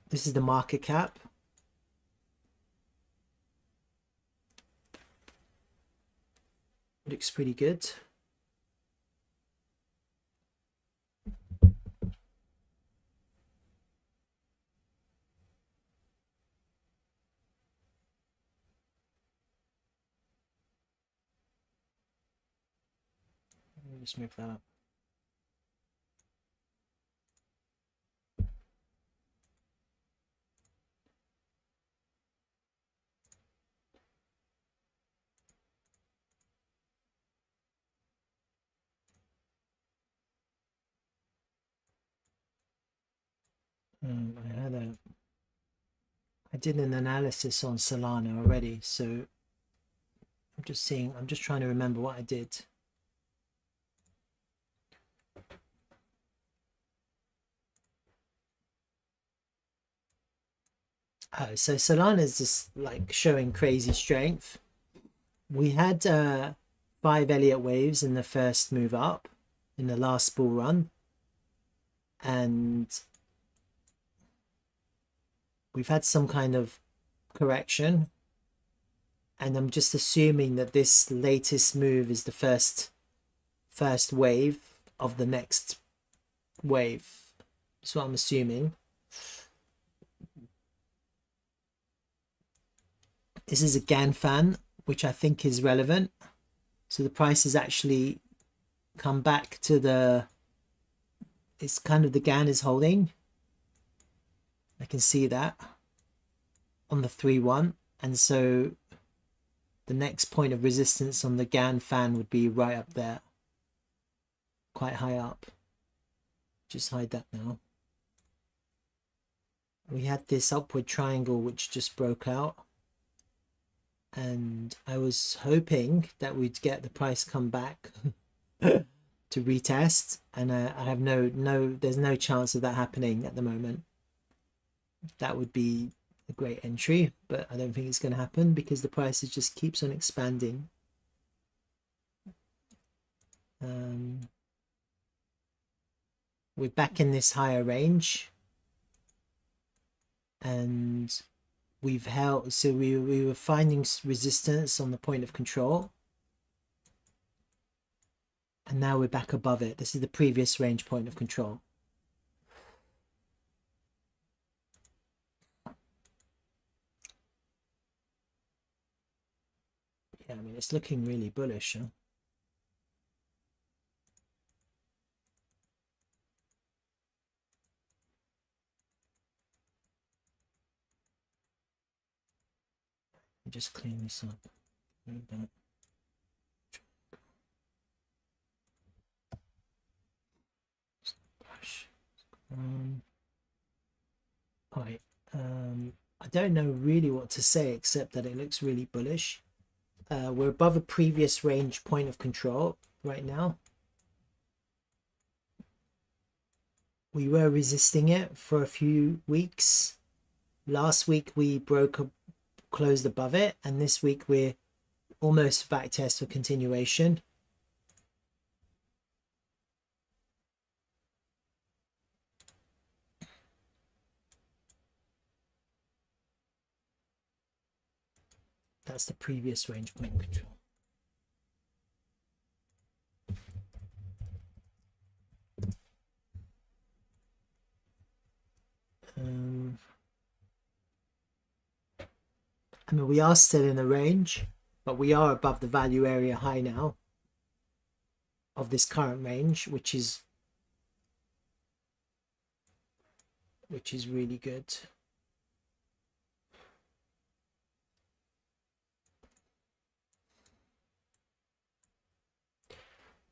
This is the market cap. Looks pretty good. Let me just move that up. I did an analysis on Solana already, so I'm just trying to remember what I did. Oh, so Solana is just like showing crazy strength. We had 5 Elliot waves in the first move up in the last bull run, and we've had some kind of correction, and I'm just assuming that this latest move is the first wave of the next wave. That's what I'm assuming. This is a GAN fan, which I think is relevant. So the price has actually come back to the, it's kind of the GAN is holding. I can see that on the 3-1. And so the next point of resistance on the GAN fan would be right up there, quite high up. Just hide that now. We had this upward triangle which just broke out, and I was hoping that we'd get the price come back to retest, and I have there's no chance of that happening at the moment. That would be a great entry, but I don't think it's going to happen because the price just keeps on expanding. We're back in this higher range, and we've held, so we were finding resistance on the point of control, and now we're back above it. This is the previous range point of control. Yeah, I mean, it's looking really bullish, huh? Just clean this up. All right. I don't know really what to say except that it looks really bullish. We're above a previous range point of control right now. We were resisting it for a few weeks. Last week we closed above it, and this week we're almost back test for continuation. That's the previous range point of control. I mean, we are still in a range, but we are above the value area high now of this current range, which is really good.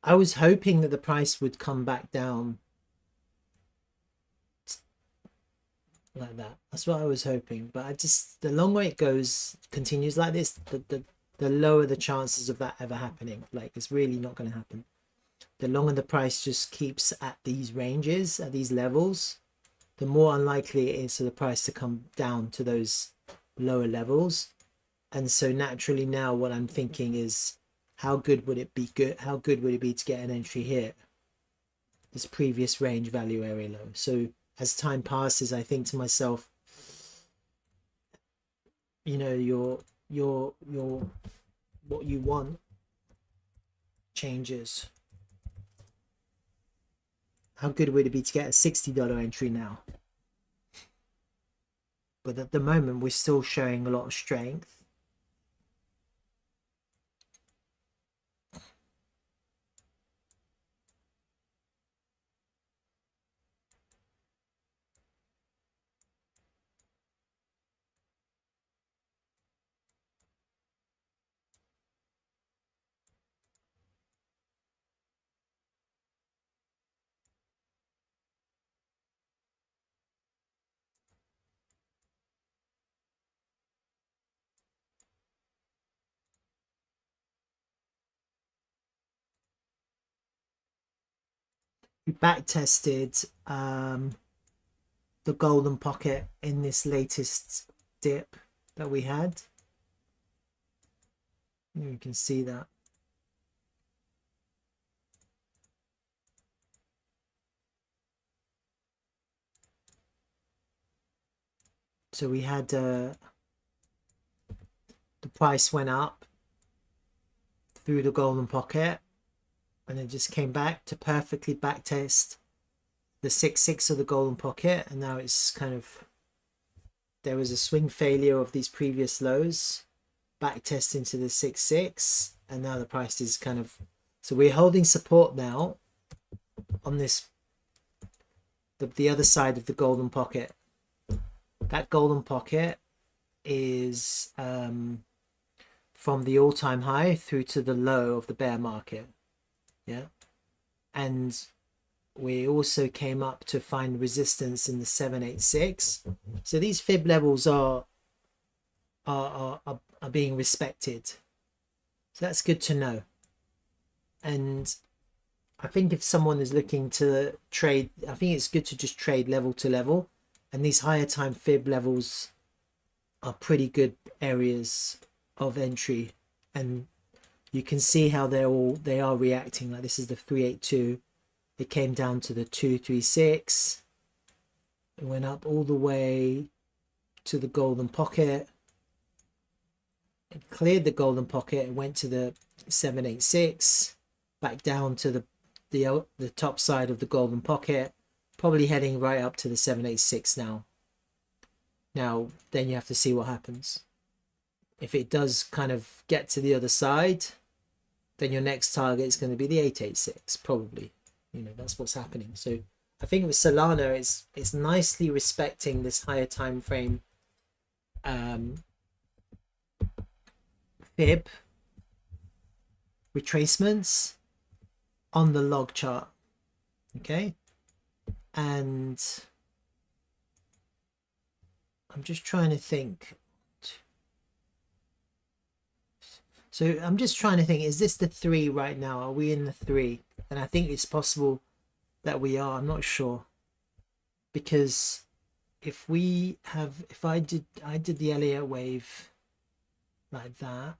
I was hoping that the price would come back down like that. That's what I was hoping, but the longer it continues like this, the lower the chances of that ever happening. Like, it's really not going to happen. The longer the price just keeps at these ranges, at these levels, the more unlikely it is for the price to come down to those lower levels. And so naturally now what I'm thinking is, how good would it be to get an entry here, this previous range value area low? So as time passes, I think to myself, you know, your what you want changes. How good would it be to get a $60 entry now? But at the moment, we're still showing a lot of strength. We back tested the golden pocket in this latest dip that we had. You can see that. So we had the price went up through the golden pocket, and it just came back to perfectly back test the 6-6 of the golden pocket, and now it's kind of, there was a swing failure of these previous lows, back test into the 6-6, and now the price is kind of, so we're holding support now on this, the other side of the golden pocket. That golden pocket is from the all-time high through to the low of the bear market. Yeah, and we also came up to find resistance in the 786. So these fib levels are being respected. So that's good to know. And I think if someone is looking to trade, I think it's good to just trade level to level. And these higher time fib levels are pretty good areas of entry. And you can see how they are reacting. Like this is the 382. It came down to the 236. It went up all the way to the golden pocket. It cleared the golden pocket. It went to the 786, back down to the top side of the golden pocket, probably heading right up to the 786 now. Now, then you have to see what happens. If it does kind of get to the other side, then your next target is going to be the 886, probably. You know, that's what's happening. So I think with Solana, it's nicely respecting this higher time frame fib retracements on the log chart. Okay, and I'm just trying to think. So I'm just trying to think, is this the 3 right now? Are we in the 3? And I think it's possible that we are. I'm not sure, because if I did the Elliot Wave like that.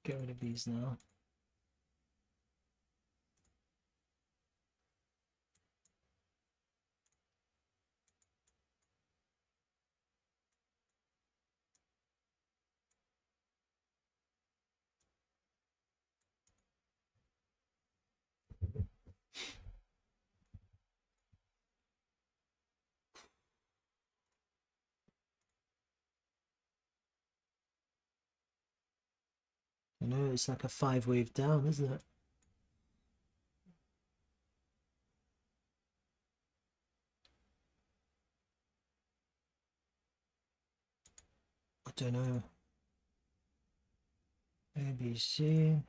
Get rid of these now. I know it's like a 5 wave down, isn't it? I don't know. ABC.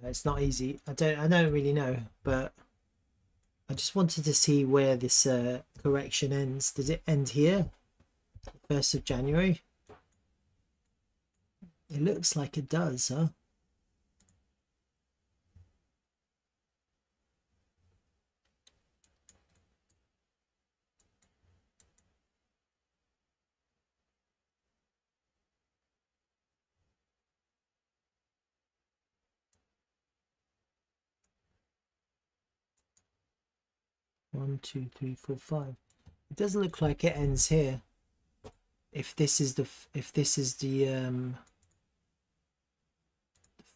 It's not easy. I don't really know, but I just wanted to see where this correction ends. Does it end here, 1st of January? It looks like it does, huh? One, two, three, four, five. It doesn't look like it ends here. If this is the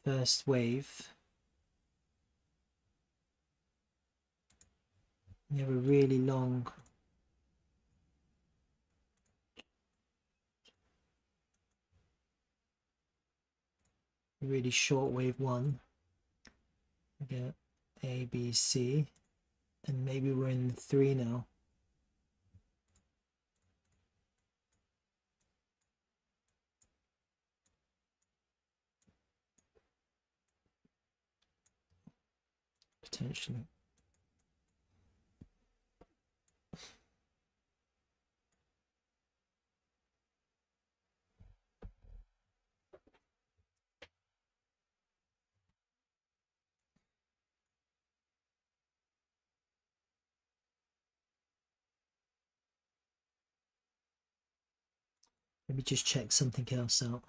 first wave, you have a really long, really short wave one. We get A, B, C, and maybe we're in 3 now. Potentially. Let me just check something else out.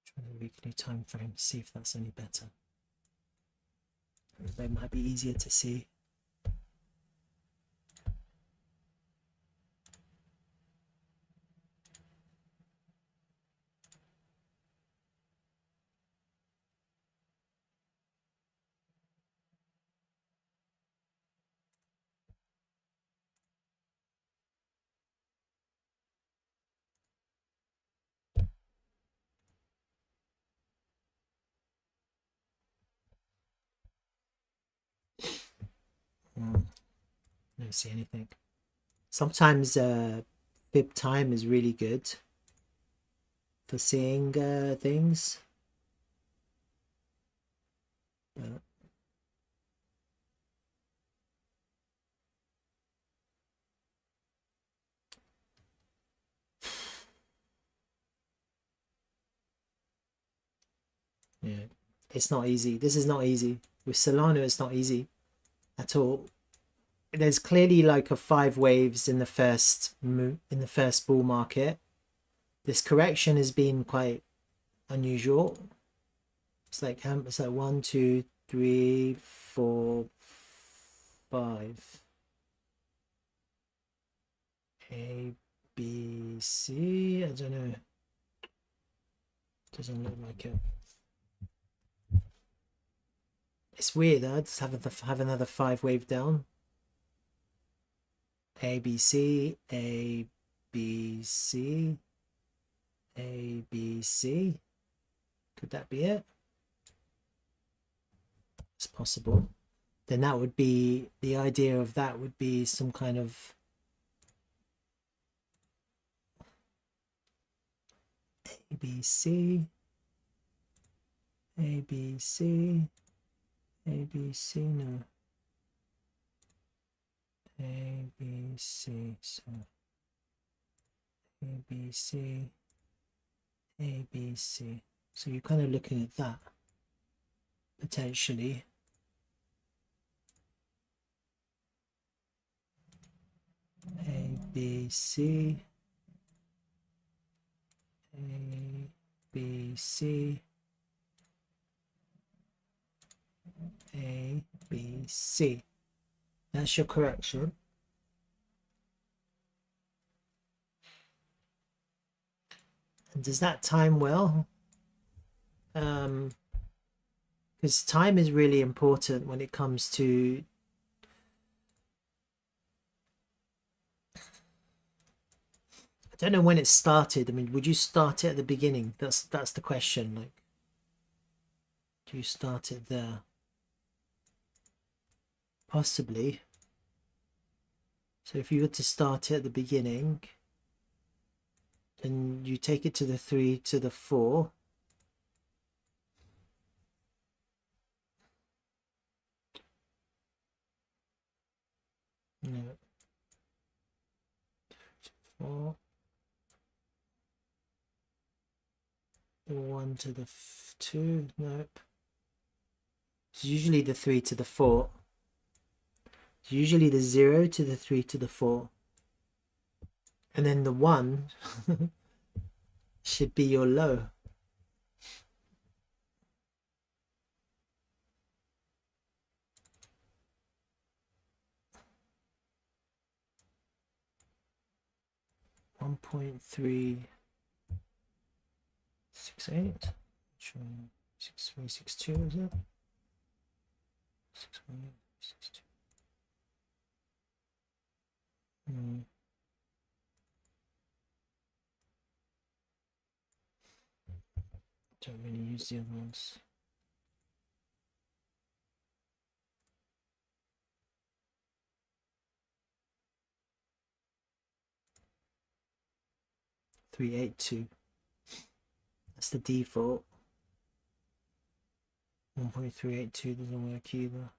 Try the weekly time frame, see if that's any better. It might be easier to see. Don't see anything. Sometimes fib time is really good for seeing things. Yeah, it's not easy. This is not easy. With Solana, it's not easy at all. There's clearly like a 5 waves in the first bull market. This correction has been quite unusual. It's like 1, 2, 3, 4, 5. A, B, C. I don't know. Doesn't look like it. It's weird. I just have another 5 wave down. A, B, C, A, B, C, A, B, C. Could that be it? It's possible. Then that would be, the idea of that would be some kind of A, B, C, A, B, C, A, B, C, no. A, B, C, so A, B, C, A, B, C. So you're kind of looking at that, potentially. A, B, C, A, B, C, A, B, C. That's your correction. And does that time well? Because time is really important when it comes to I don't know when it started. I mean, would you start it at the beginning? That's the question. Like, do you start it there? Possibly. So if you were to start it at the beginning, then you take it to the 3 to the 4. No. 4. 1 to the 2. Nope. It's usually the 3 to the 4. It's usually the 0 to the 3 to the 4. And then the 1 should be your low. One 1.368. 6362 is it? 6.62. Don't really use the other ones. .382. That's the default. 1.382 doesn't work either.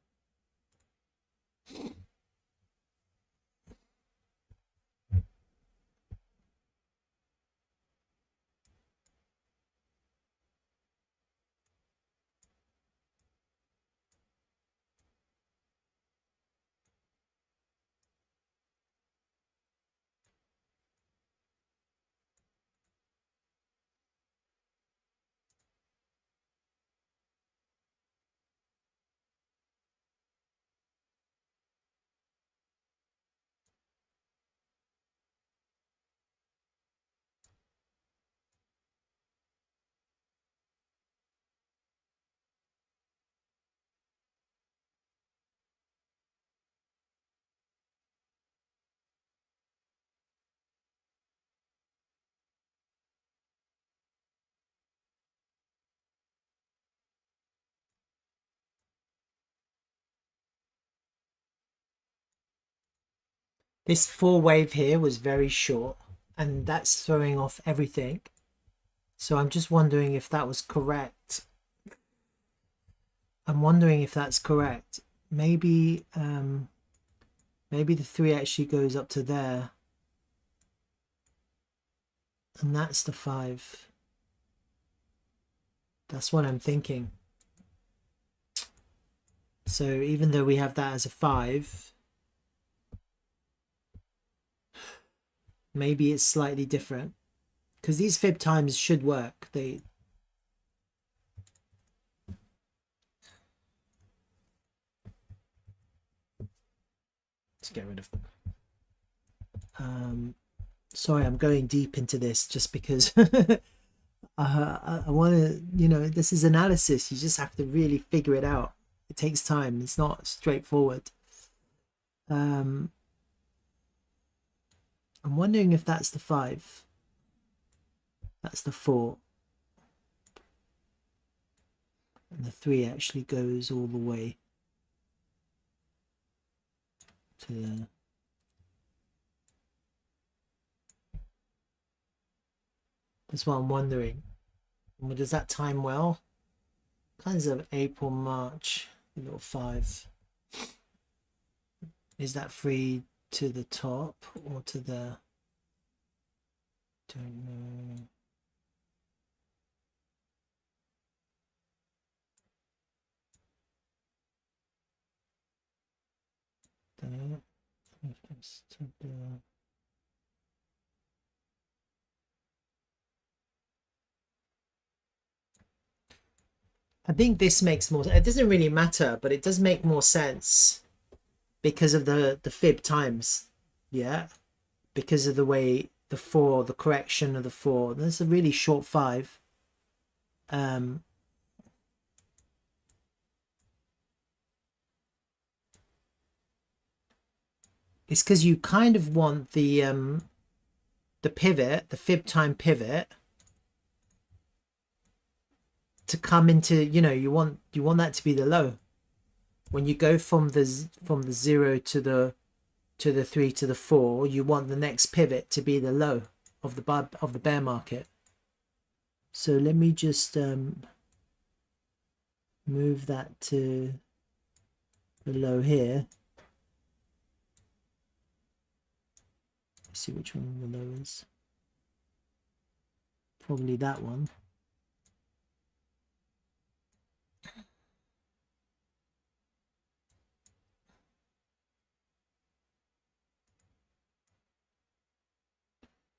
This 4 wave here was very short, and that's throwing off everything. So I'm just wondering if that was correct. I'm wondering if that's correct. Maybe maybe the 3 actually goes up to there, and that's the 5. That's what I'm thinking. So even though we have that as a 5, maybe it's slightly different, because these fib times should work. Let's get rid of them. Sorry, I'm going deep into this just because I want to, you know, this is analysis. You just have to really figure it out. It takes time. It's not straightforward. I'm wondering if that's the 5. That's the 4. And the 3 actually goes all the way to the... That's what I'm wondering. Does that time well? Kinds of April, March, little 5. Is that 3 to the top or to the... Don't know. I think this makes more, it doesn't really matter, but it does make more sense because of the fib times. Yeah, because of the way the 4, the correction of the 4, that's a really short 5. It's because you kind of want the the pivot, the fib time pivot, to come into, you know, you want that to be the low. When you go from the 0 to the 3 to the 4, you want the next pivot to be the low of the bear market. So let me just move that to the low here. Let's see which one the low is. Probably that one.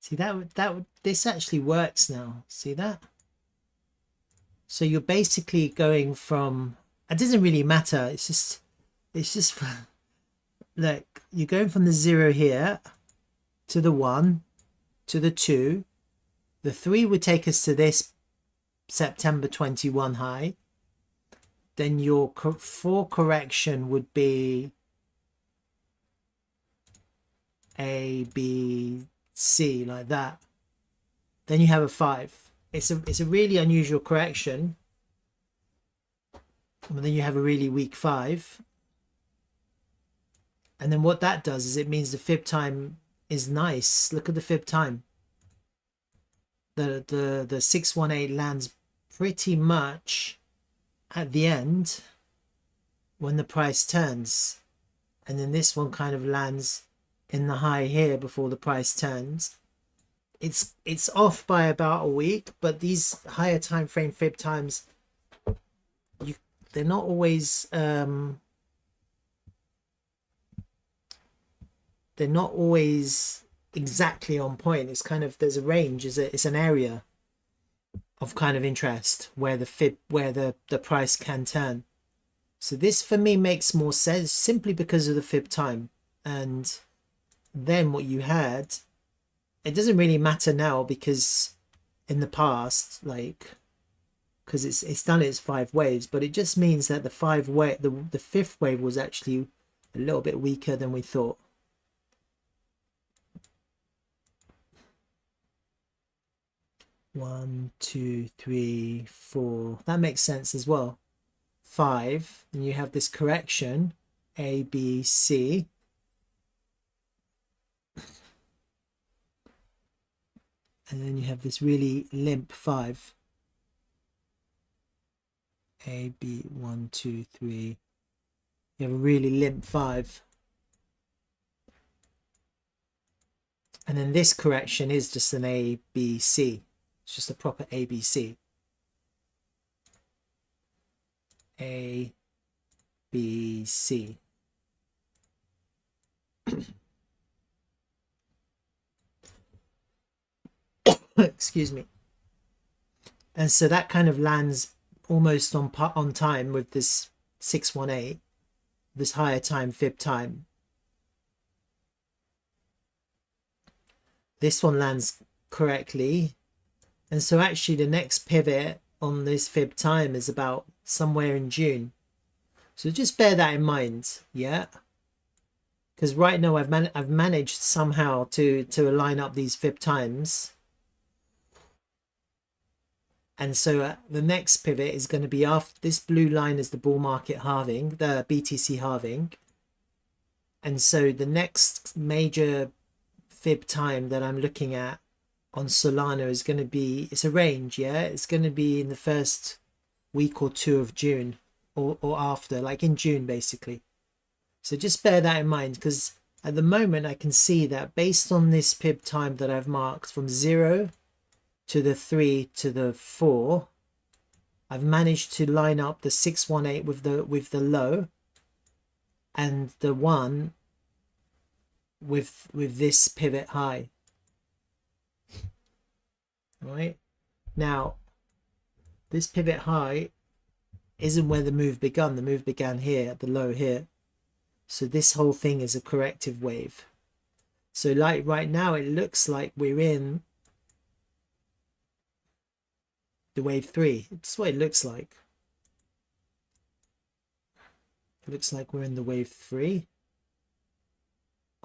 See this actually works now. See that? So you're basically going from, it doesn't really matter. It's just like you're going from the 0 here to the 1 to the 2. The 3 would take us to this September 21 high. Then your 4 correction would be A, B, C, like that. Then you have a 5. It's a really unusual correction. And then you have a really weak 5. And then what that does is it means the fib time is nice. Look at the fib time. The 618 lands pretty much at the end when the price turns. And then this one kind of lands in the high here before the price turns. It's off by about a week, but these higher time frame fib times, they're not always exactly on point. It's kind of, there's a range, it's an area of kind of interest where the price can turn. So this for me makes more sense simply because of the fib time. And then what you had, it doesn't really matter now because in the past, like, because it's done its 5 waves, but it just means that the 5th wave was actually a little bit weaker than we thought. One, 2, 3, 4. That makes sense as well. 5. Then you have this correction, A, B, C. And then you have this really limp 5. A, B, 1, 2, 3. You have a really limp 5. And then this correction is just an A, B, C. It's just a proper A, B, C. A, B, C. Excuse me. And so that kind of lands almost on time with this 618, this higher time fib time. This one lands correctly. And so actually the next pivot on this fib time is about somewhere in June. So just bear that in mind, yeah? Because right now I've managed somehow to align up these fib times. And so the next pivot is going to be after this blue line is the bull market halving, the BTC halving. And so the next major fib time that I'm looking at on Solana is going to be, it's a range, yeah? It's going to be in the first week or 2 of June or after, like in June basically. So just bear that in mind, because at the moment I can see that based on this fib time that I've marked from 0 to the 3 to the 4, I've managed to line up the 618 with the low and the 1 with this pivot high. Right now, this pivot high isn't where the move began. The move began here at the low here. So this whole thing is a corrective wave. So like right now, it looks like we're in the wave 3. It's what it looks like. It looks like we're in the wave 3.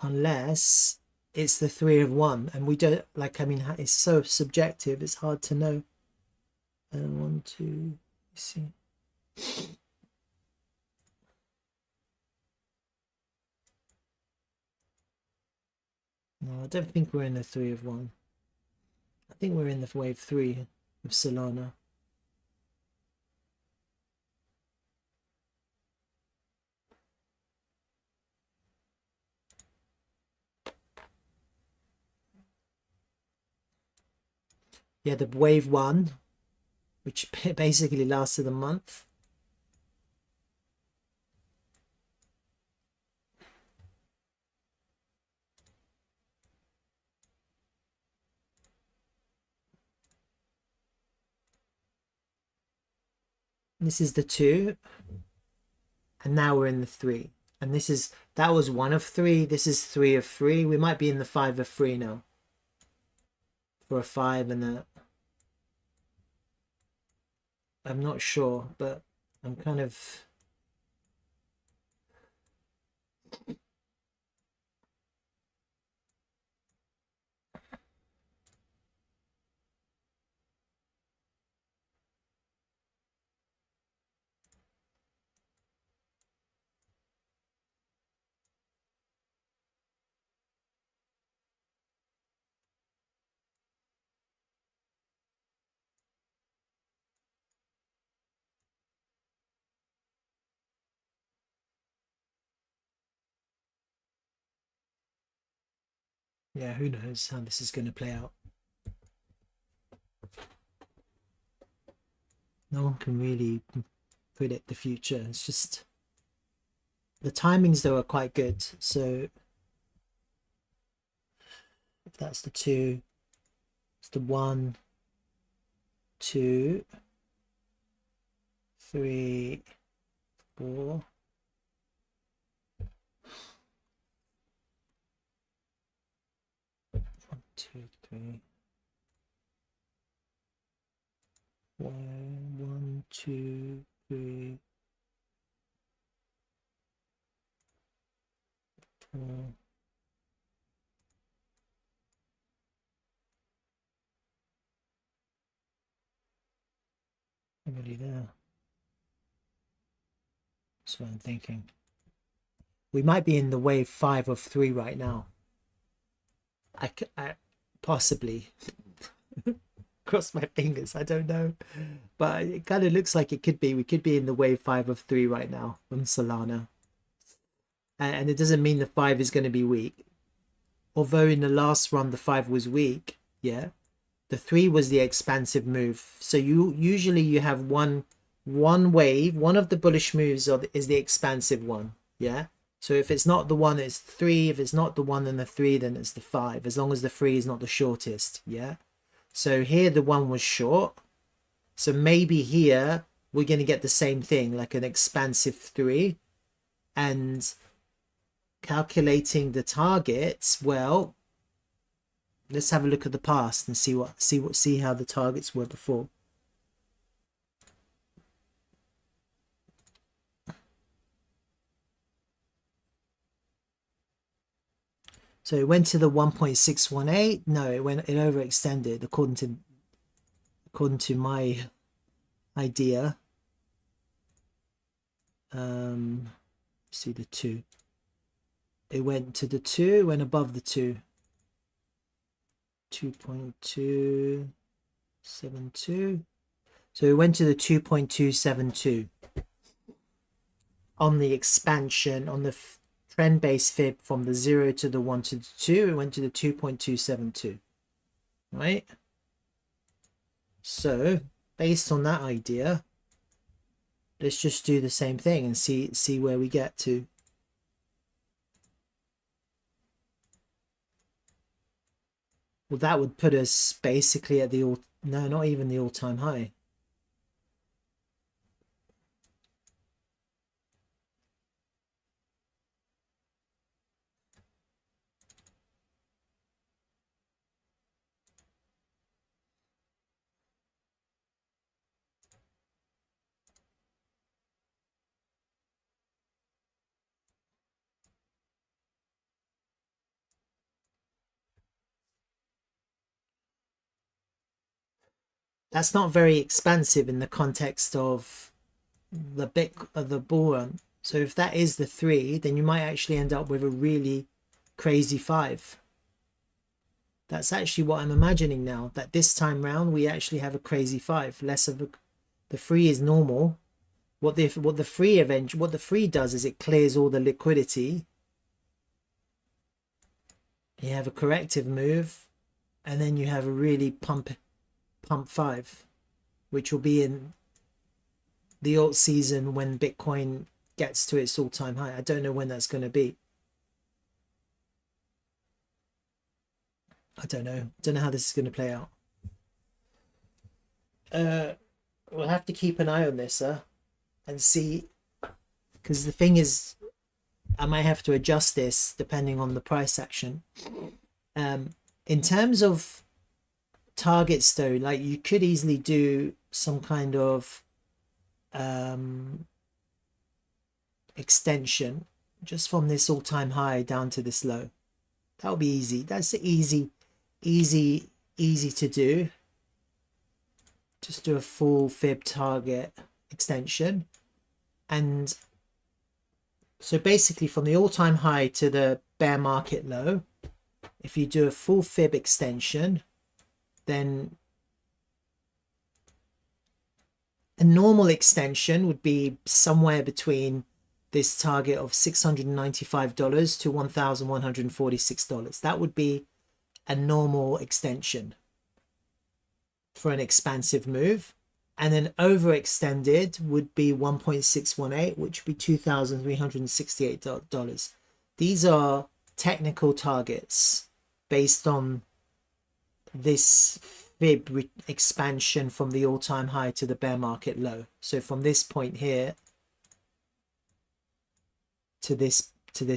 Unless it's the 3 of 1, and we don't, like, I mean, it's so subjective, it's hard to know. 1, 2, see. No, I don't think we're in the 3 of 1. I think we're in the wave 3 of Solana. Yeah, the wave 1, which basically lasted a month. This is the 2, and now we're in the 3. And that was 1 of 3. This is 3 of 3. We might be in the 5 of 3 now. For a 5 and a... I'm not sure, but I'm kind of... Yeah, who knows how this is going to play out. No one can really predict the future. It's just... The timings, though, are quite good. So if that's the 2, it's the 1, 2, 3, 4. 1, 2, 3. 1, 2, 3, 4. Already there. That's what I'm thinking. We might be in the wave 5 of 3 right now. I possibly. Cross my fingers, I don't know, but it kind of looks like it could be. We could be in the wave 5 of 3 right now from Solana, and it doesn't mean the 5 is going to be weak, although in the last run the 5 was weak. Yeah, the 3 was the expansive move. So you have one wave. One of the bullish moves is the expansive one. Yeah, so if it's not the 1, it's 3. If it's not the 1 and the 3, then it's the 5, as long as the 3 is not the shortest. Yeah, so here the 1 was short, so maybe here we're going to get the same thing, like an expansive 3. And calculating the targets, well, let's have a look at the past and see how the targets were before. So it went to the 1.618. No, it overextended according to my idea. See the 2. It went to the 2, it went above the 2. 2.272. So it went to the 2.272 on the expansion, on the trend base fib from the 0 to the 1 to the 2. It went to the 2.272, right? So based on that idea, let's just do the same thing and see where we get to. Well, that would put us basically at the no, not even the all-time high. that's not very expansive in the context of the bull run. So if that is the 3, then you might actually end up with a really crazy 5. That's actually what I'm imagining now, that this time round we actually have a crazy 5, less of a, the 3 is normal. What the 3 does is it clears all the liquidity. You have a corrective move, and then you have a really pump 5, which will be in the alt season when Bitcoin gets to its all-time high. I don't know when that's going to be. I don't know how this is going to play out. We'll have to keep an eye on this, and see, because the thing is, I might have to adjust this depending on the price action. In terms of targets though, like you could easily do some kind of extension just from this all-time high down to this low. That'll be easy. That's easy to do. Just do a full fib target extension. And so basically from the all-time high to the bear market low, if you do a full fib extension, then a normal extension would be somewhere between this target of $695 to $1,146. That would be a normal extension for an expansive move. And then overextended would be 1.618, which would be $2,368. These are technical targets based on this fib expansion from the all-time high to the bear market low. So from this point here to this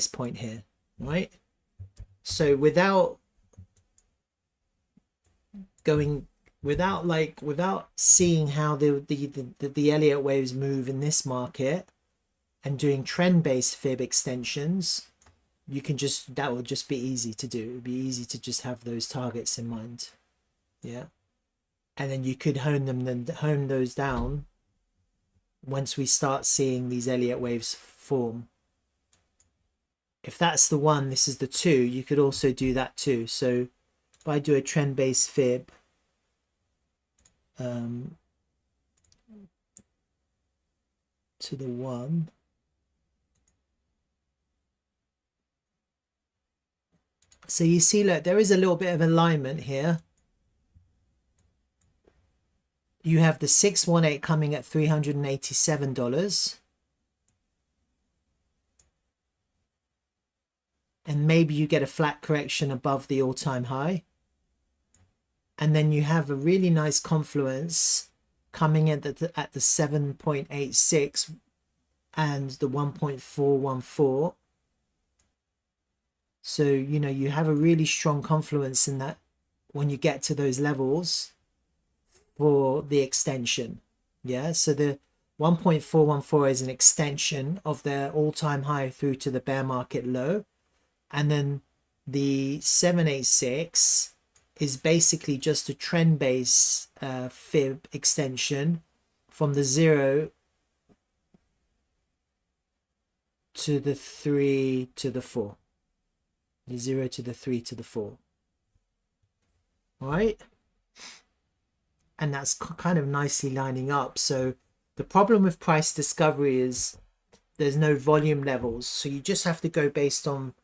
point here, right? So without seeing how the Elliot waves move in this market and doing trend-based fib extensions, you can that will just be easy to do. It would be easy to just have those targets in mind. Yeah. And then you could hone those down once we start seeing these Elliot waves form. If that's the 1, this is the 2, you could also do that too. So if I do a trend-based fib, to the 1, so you see, look, there is a little bit of alignment here. You have the 618 coming at $387, and maybe you get a flat correction above the all-time high. And then you have a really nice confluence coming in at the 7.86 and the 1.414. So, you know, you have a really strong confluence in that when you get to those levels for the extension. Yeah, so the 1.414 is an extension of their all-time high through to the bear market low. And then the 786 is basically just a trend-based fib extension from the 0 to the 3 to the 4. The 0 to the 3 to the 4. All right. And that's kind of nicely lining up. So the problem with price discovery is there's no volume levels. So you just have to go based on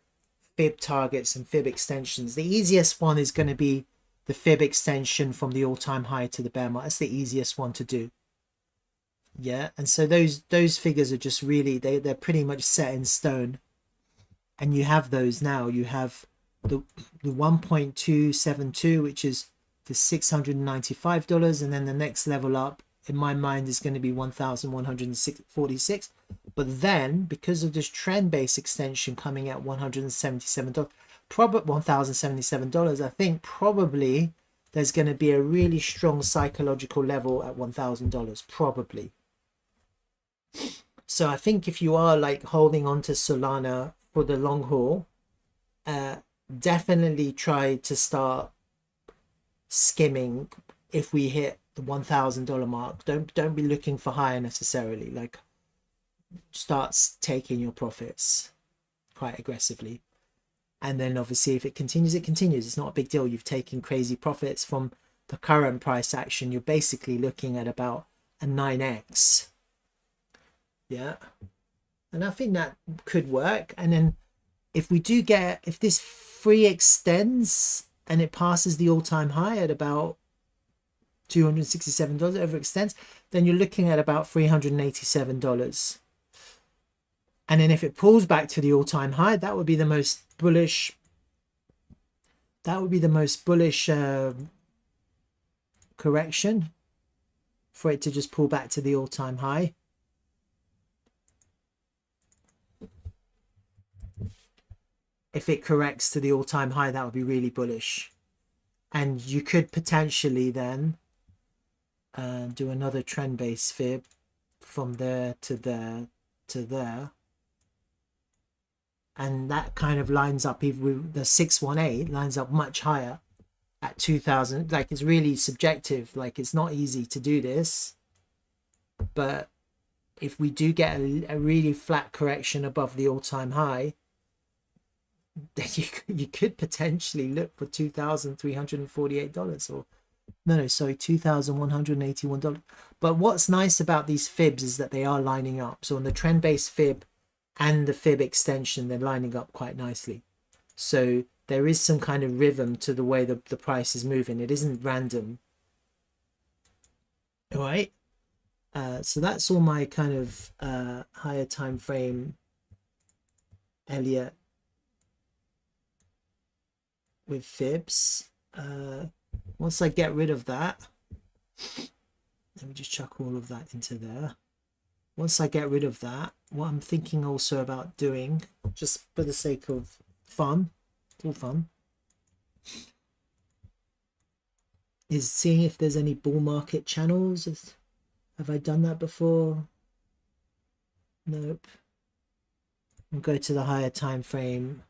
fib targets and fib extensions. The easiest one is going to be the fib extension from the all-time high to the bear market. That's the easiest one to do. Yeah, and so those figures are just really, they're pretty much set in stone. And you have those now. You have the 1.272, which is the $695, and then the next level up in my mind is going to be 1,146. But then, because of this trend-based extension coming at $177, $1,077, I think probably there's going to be a really strong psychological level at $1,000, probably. So I think if you are like holding on to Solana for the long haul, definitely try to start skimming if we hit the $1,000 mark, don't be looking for higher necessarily. Like, starts taking your profits quite aggressively. And then obviously if it continues, it continues. It's not a big deal. You've taken crazy profits from the current price action. You're basically looking at about a 9x. Yeah. And I think that could work. And then if we do get, if this free extends and it passes the all-time high at about $267 overextends, then you're looking at about $387. And then if it pulls back to the all-time high, that would be the most bullish. That would be the most bullish correction, for it to just pull back to the all-time high. If it corrects to the all-time high, that would be really bullish. And you could potentially then do another trend-based fib from there to there to there. And that kind of lines up, even with the 618 lines up much higher at 2000. Like, it's really subjective. Like, it's not easy to do this, but if we do get a really flat correction above the all-time high, then you could potentially look for $2,348, or no, sorry, $2,181. But what's nice about these fibs is that they are lining up. So on the trend-based fib and the fib extension, they're lining up quite nicely. So there is some kind of rhythm to the way the price is moving. It isn't random. All right. So that's all my kind of higher time frame Elliot with fibs. Once I get rid of that, let me just chuck all of that into there. Once I get rid of that, what I'm thinking also about doing, just for the sake of fun, it's all fun, is seeing if there's any bull market channels. Have I done that before? Nope. We'll go to the higher time frame.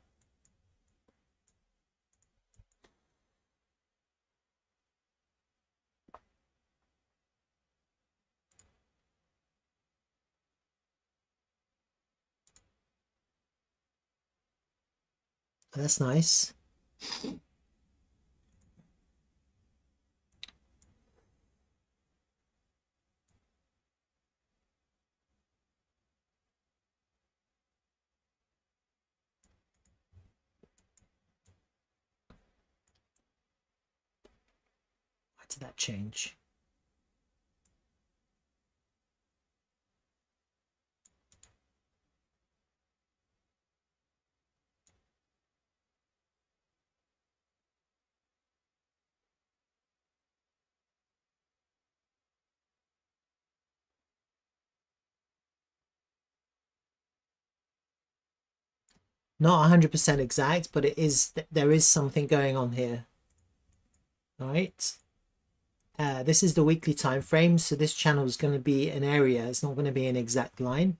That's nice. Why did that change? Not 100% exact, but it is, there is something going on here. All right. This is the weekly time frame, so this channel is going to be an area. It's not going to be an exact line.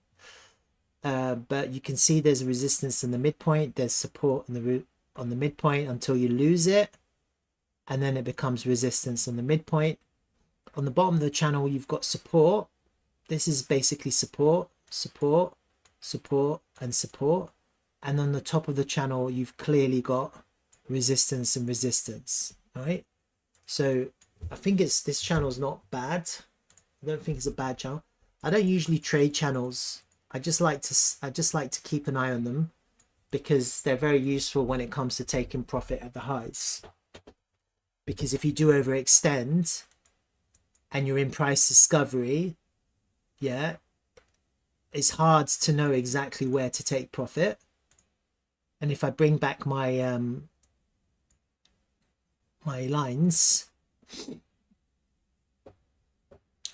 But you can see there's resistance in the midpoint. There's support in the root on the midpoint until you lose it, and then it becomes resistance on the midpoint. On the bottom of the channel, you've got support. This is basically support, support, support, and support. And on the top of the channel, you've clearly got resistance and resistance. All right. So I think this channel's not bad. I don't think it's a bad channel. I don't usually trade channels. I just like to keep an eye on them, because they're very useful when it comes to taking profit at the highs. Because if you do overextend and you're in price discovery, yeah, it's hard to know exactly where to take profit. And if I bring back my my lines,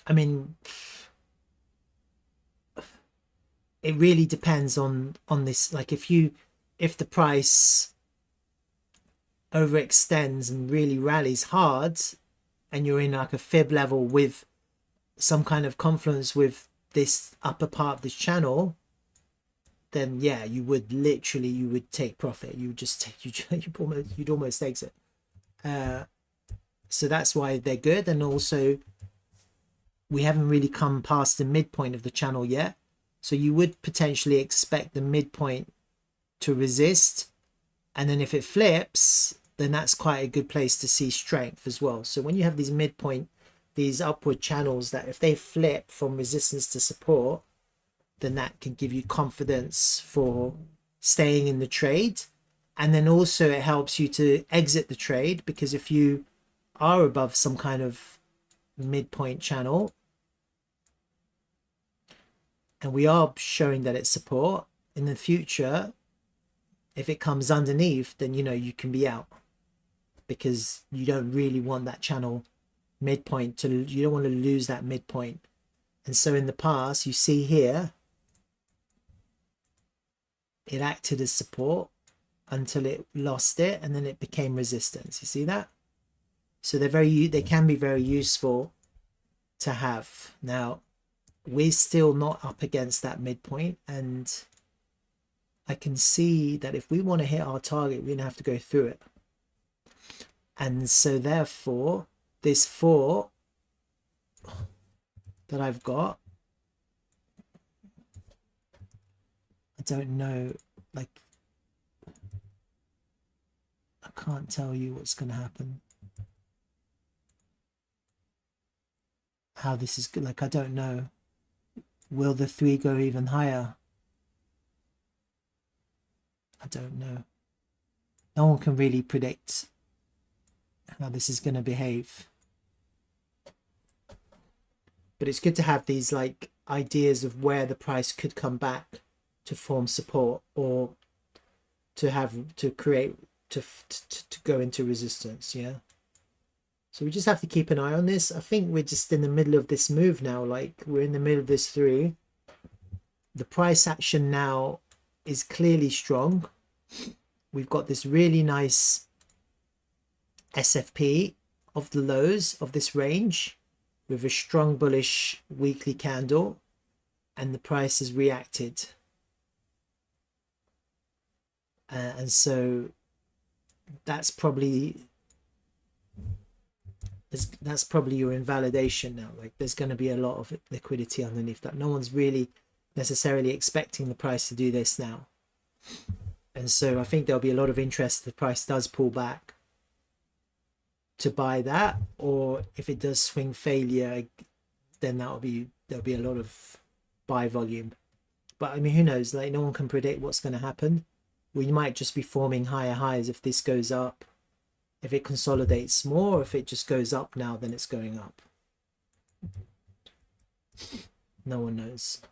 I mean, it really depends on this. Like, if the price overextends and really rallies hard, and you're in like a fib level with some kind of confluence with this upper part of this channel, then yeah, you would take profit. You would just you'd almost exit. So that's why they're good. And also we haven't really come past the midpoint of the channel yet. So you would potentially expect the midpoint to resist. And then if it flips, then that's quite a good place to see strength as well. So when you have these midpoint, these upward channels, that if they flip from resistance to support, then that can give you confidence for staying in the trade. And then also it helps you to exit the trade, because if you are above some kind of midpoint channel and we are showing that it's support, in the future, if it comes underneath, then you know you can be out, because you don't really want that channel midpoint to, you don't want to lose that midpoint. And so in the past, you see here, it acted as support until it lost it, and then it became resistance. You see that? So they can be very useful to have. Now, we're still not up against that midpoint, and I can see that if we want to hit our target, we're gonna have to go through it. And so therefore, this 4 that I've got, I don't know, like, I can't tell you what's going to happen, how this is good. Like, I don't know, will the 3 go even higher? I don't know. No one can really predict how this is going to behave, but it's good to have these like ideas of where the price could come back to form support, or to have to create to go into resistance. Yeah, so we just have to keep an eye on this. I think we're just in the middle of this move now. Like, we're in the middle of this 3. The price action now is clearly strong. We've got this really nice SFP of the lows of this range with a strong bullish weekly candle, and the price has reacted. And so that's probably your invalidation now. Like, there's going to be a lot of liquidity underneath that. No one's really necessarily expecting the price to do this now. And so I think there'll be a lot of interest if the price does pull back to buy that, or if it does swing failure, then there'll be a lot of buy volume. But I mean, who knows? Like, no one can predict what's going to happen. We might just be forming higher highs if this goes up, if it consolidates more, or if it just goes up now, then it's going up. No one knows.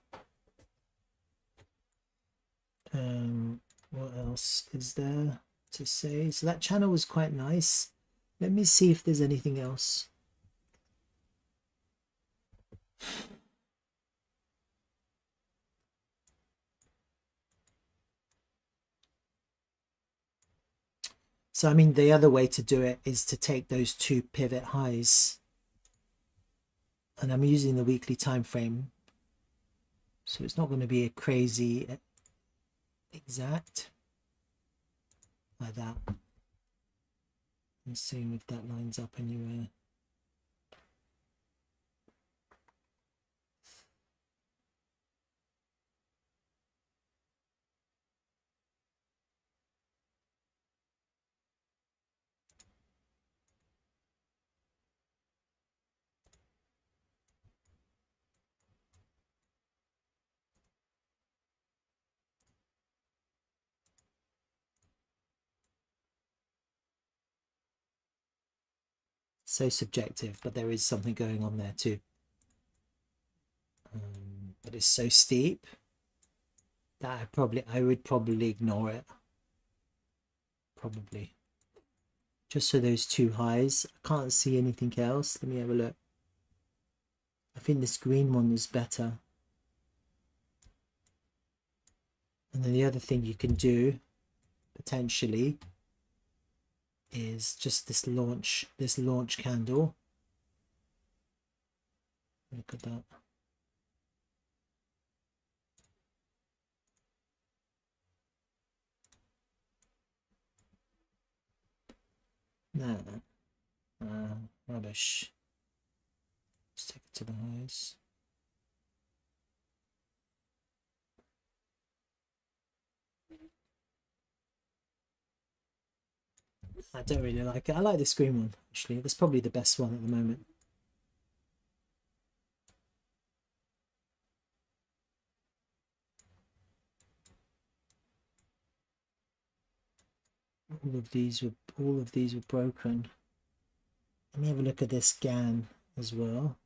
What else is there to say? So that channel was quite nice. Let me see if there's anything else. So I mean, the other way to do it is to take those 2 pivot highs, and I'm using the weekly time frame, so it's not going to be a crazy exact like that. And seeing if that lines up anywhere. So subjective, but there is something going on there too. But it's so steep that I would probably ignore it. Probably. Just so those 2 highs. I can't see anything else. Let me have a look. I think this green one is better. And then the other thing you can do potentially is just this launch candle. Look at that. No, rubbish. Let's Just take it to the highs. I don't really like it. I like this green one, actually. That's probably the best one at the moment. All of these were broken. Let me have a look at this scan as well.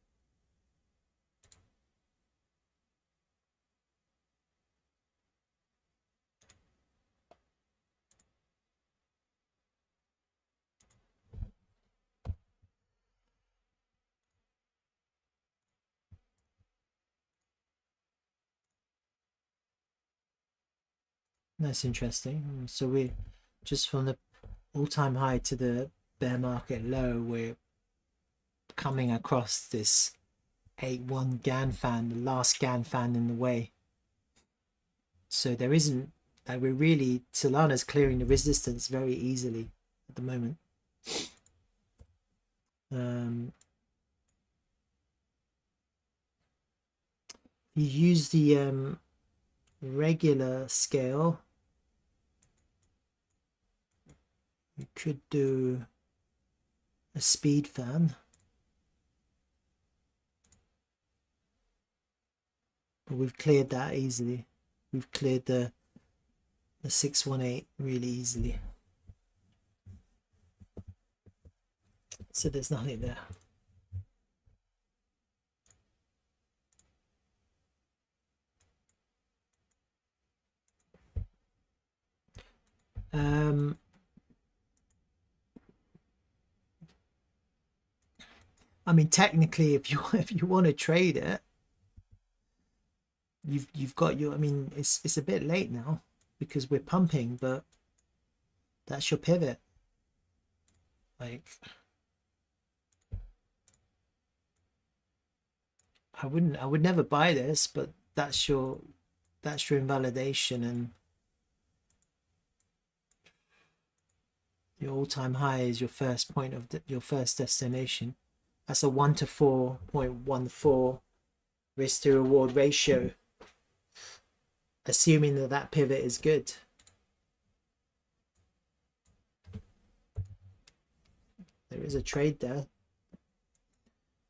That's interesting. So we're just from the all-time high to the bear market low, we're coming across this 8-1 GAN fan, the last GAN fan in the way. So there isn't, like, we're really, Solana's clearing the resistance very easily at the moment. You use the regular scale, you could do a speed fan, but we've cleared that easily. We've cleared the 618 really easily, so there's nothing there. I mean, technically, if you want to trade it, you've got your, I mean, it's a bit late now because we're pumping, but that's your pivot. Like, I would never buy this, but that's your invalidation, and your all-time high is your first point of your first destination. That's a 1 to 4.14 risk to reward ratio, assuming that that pivot is good. There is a trade there,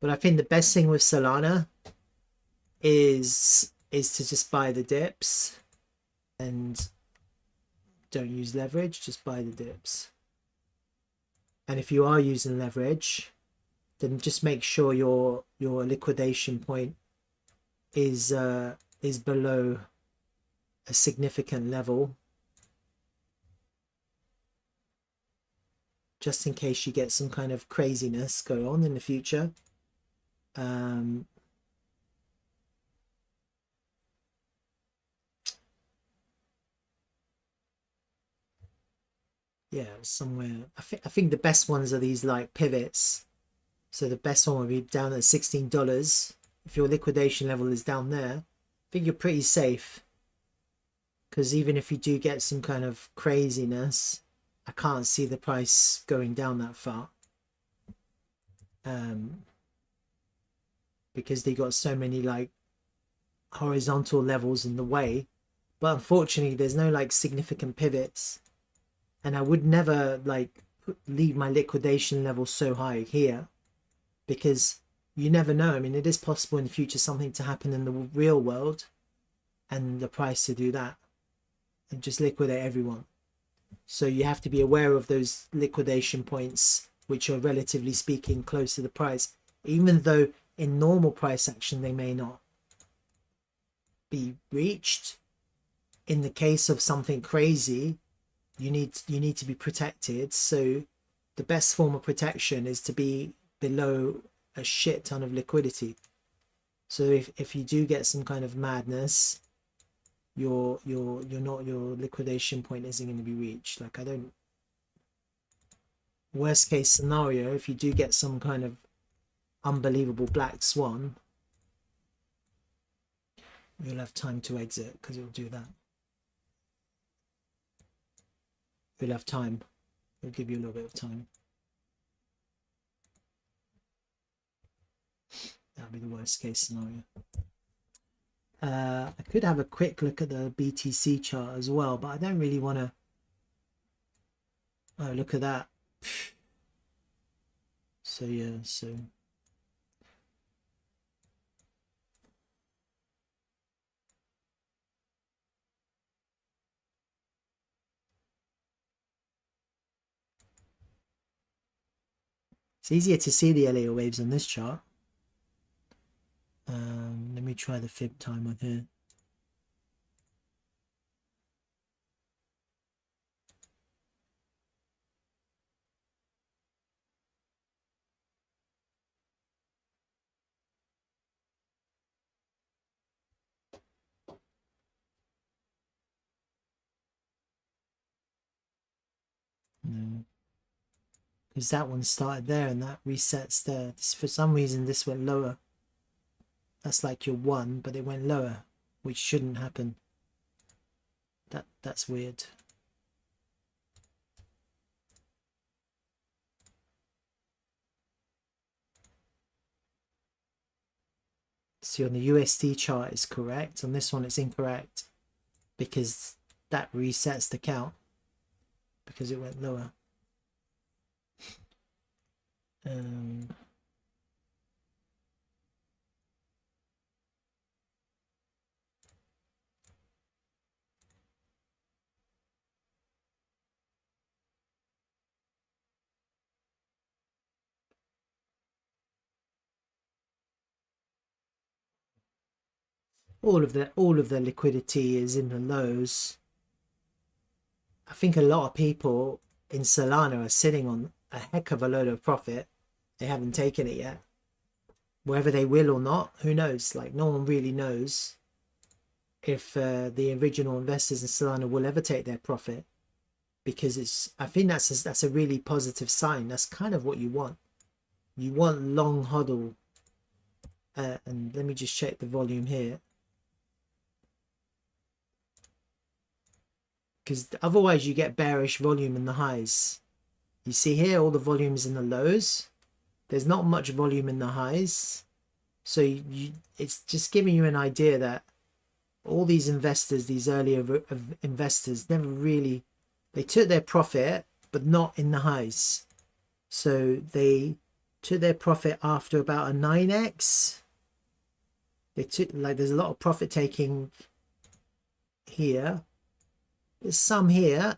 but I think the best thing with Solana is to just buy the dips and don't use leverage, just buy the dips. And if you are using leverage, then just make sure your liquidation point is below a significant level, just in case you get some kind of craziness go on in the future. Yeah, somewhere. I think the best ones are these like pivots. So the best one would be down at $16. If your liquidation level is down there, I think you're pretty safe. Because even if you do get some kind of craziness, I can't see the price going down that far. Because they got so many like horizontal levels in the way. But unfortunately, there's no like significant pivots. And I would never like leave my liquidation level so high here, because you never know. I mean, it is possible in the future something to happen in the real world and the price to do that and just liquidate everyone. So you have to be aware of those liquidation points, which are relatively speaking close to the price, even though in normal price action they may not be reached. In the case of something crazy, you need to be protected. So the best form of protection is to be below a shit ton of liquidity. So if you do get some kind of madness, your liquidation point isn't going to be reached. Like, I don't, worst case scenario, if you do get some kind of unbelievable black swan, you'll have time to exit, because it'll do that. You'll have time. It'll give you a little bit of time. be the worst case scenario. I could have a quick look at the BTC chart as well, but I don't really want to. Oh, look at that. So yeah, so it's easier to see the Elliot waves on this chart. Let me try the fib time on here. Because that one started there and that resets there. For some reason this went lower. That's like your 1, but it went lower, which shouldn't happen. That's weird. See, on the USD chart it's correct. On this one it's incorrect because that resets the count because it went lower. All of the liquidity is in the lows. I think a lot of people in Solana are sitting on a heck of a load of profit. They haven't taken it yet. Whether they will or not, who knows? Like, no one really knows if the original investors in Solana will ever take their profit, because I think that's a really positive sign. That's kind of what you want. You want long hodl. And let me just check the volume here, because otherwise you get bearish volume in the highs. You see here all the volume is in the lows. There's not much volume in the highs, so it's just giving you an idea that all these investors, these earlier investors, never really, they took their profit but not in the highs. So they took their profit after about a 9x. They took, like, there's a lot of profit taking here. There's some here,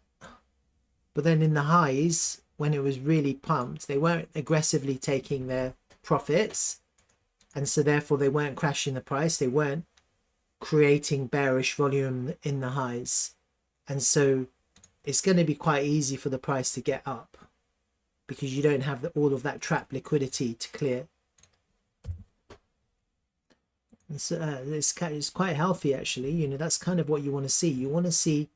but then in the highs, when it was really pumped, they weren't aggressively taking their profits, and so therefore they weren't crashing the price. They weren't creating bearish volume in the highs, and so it's going to be quite easy for the price to get up because you don't have all of that trap liquidity to clear. And so it's quite healthy actually. You know, that's kind of what you want to see. You want to see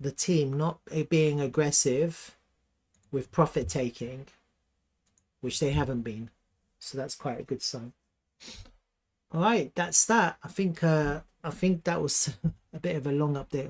the team not being aggressive with profit taking, which they haven't been, so that's quite a good sign. All right, that's that. I think that was a bit of a long update.